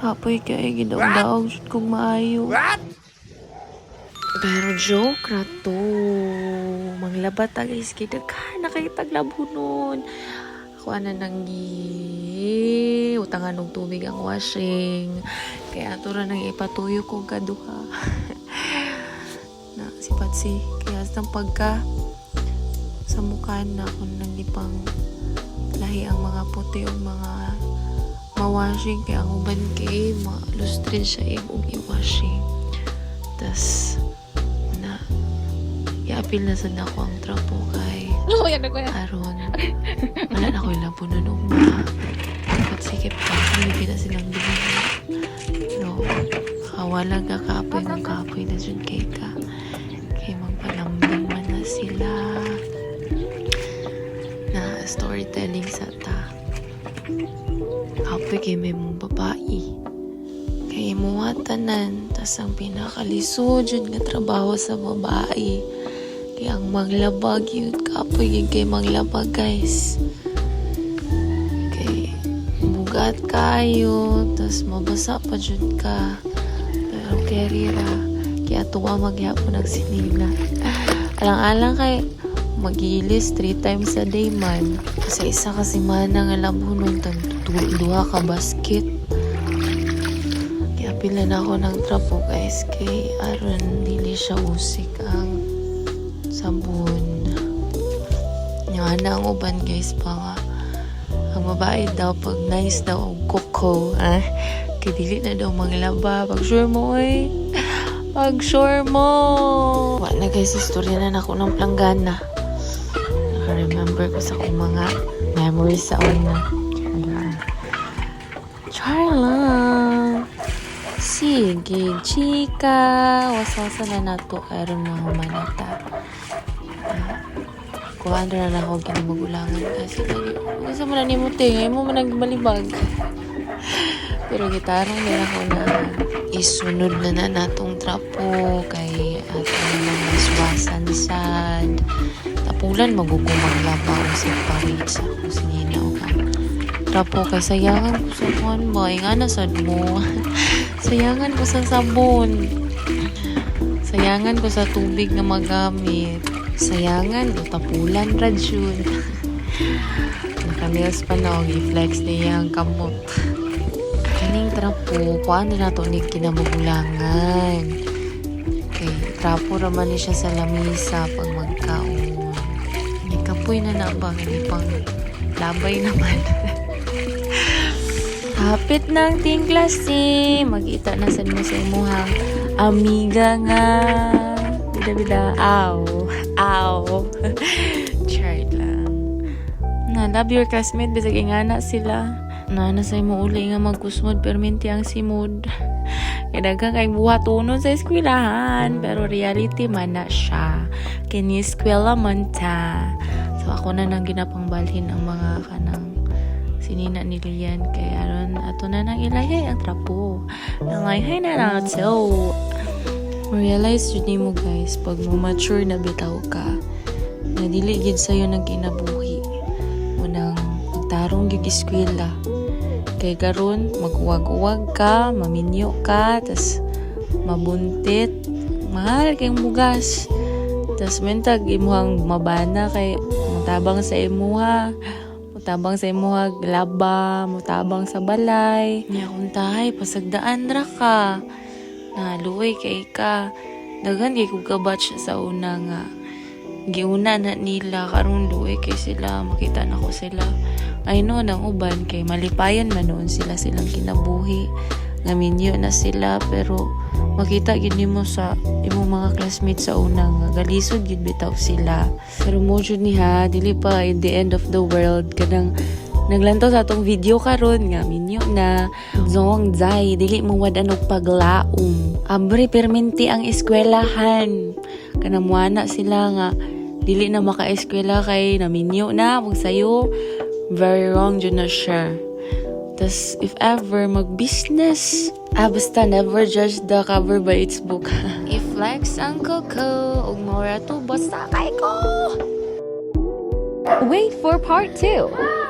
Kapoy kay gidaog-daog jud kong maayo. Pero joke ra to. Manglaba ta guys kay daghan na kay taglabunon. Ako na nang utangan og tubig ang washing. Kaya ato ra nang ipatuyo ko kaduha. Na si Patsy kaya sa pagka sa mukha na ako nang ipang lahi ang mga puti o mga ma-washing kaya ang uban kay ma-lustre siya og i-washing. Tas na i-apil na sad ako ang trapo kay aron wala na ko ilabo na nung dapat sikip pa hindi na silang bilhin no kawala ka kapoy ng kapoy na dyan kay ka kay magpalambing man na sila na storytelling sa ta kapoy kay may mong babae kay mga tanan tas ang pinakalisod yun nga trabaho sa babae kay ang maglabag yun kapoy yun kay maglabag guys kay bugat kayo tas mabasa pa dyan ka pero kerira kaya tuwa maghapon nagsinina alang-alang kay magilis 3 times a day man sa isa kasi mana nga labunon duha ka basket kaya pila na ako ng trapo guys kay aron dili siya usik ang sabon nga na ang uban guys pa nga ang babae daw pag nice daw og koko kay dili na daw maglaba pag sure mo pag sure mo wala na guys istorya na ako ng planggana naka-remember ko sa akong mga memories sa una char lang sige chika waswasa na nato aron mga manata kuhaan na ako kinamagulangan kasi kasi mo na ni muti ngayon mo managbalibag pero gitarong nila ko na isunod na natong trapo kay ato naman maswasan sad tapulan magugumang labaw sa parit sa kusinina o ka trapo kay sayangan ko sa kuhan ba nga nasad mo sayangan ko sa sabon sayangan ko sa tubig na magamit sayangan o tapulan radyun nakamilas pa na o i-flex niya ang kamot kaning trapo kuhaan na nato ni kinamagulangan kay trapo raman ni siya sa lamisa pag magkaon may kapoy na ba hindi pang labay naman hapit ng tingklase magita na sa mo sa imuhang amiga nga bida aw chart lang na love your classmate bisag ingana sila na sa imo uli nga magkusmod perminti ang simod kaya dagang kay buhat unon sa eskwelahan pero reality man na siya kini eskwela man ta so ako na nang ginapangbalhin ang mga kanang sinina ni Lian kay aron ato na nang ilahey ang trapo nangayhay na so realize yun mo guys pag mo mature na bitaw ka na dili gid sayo nang kinabuhi mo nang magtarong gyud eskwela kay karon maguwag-uwag ka maminyo ka tas mabuntit mahal kayong bugas tas mentag imuhang mabana kay mutabang sa imuha laba mutabang sa balay nya untahay pasagdaan ra ka na luway kay ka daghan kay kog kabatch sa una nga giuna na nila karon luway kay sila makita na ko sila ay no nang uban kay malipayan man noon silang kinabuhi ngaminyo na sila pero makita gid nimo sa imong mga classmates sa una nga galisod gid bitaw sila pero mo jud ni ha dili pa in the end of the world kanang naglantaw sa atong video karon nga minyo na zong zay dili mo wadan og paglaom abre perminti ang eskwelahan kana muana sila nga dili na maka-eskwela kay naminyo na magsayo very wrong jud na siya tas if ever mag-business basta never judge the cover by its book i-flex ang koko ug mora to basta kay ko Wait for part 2.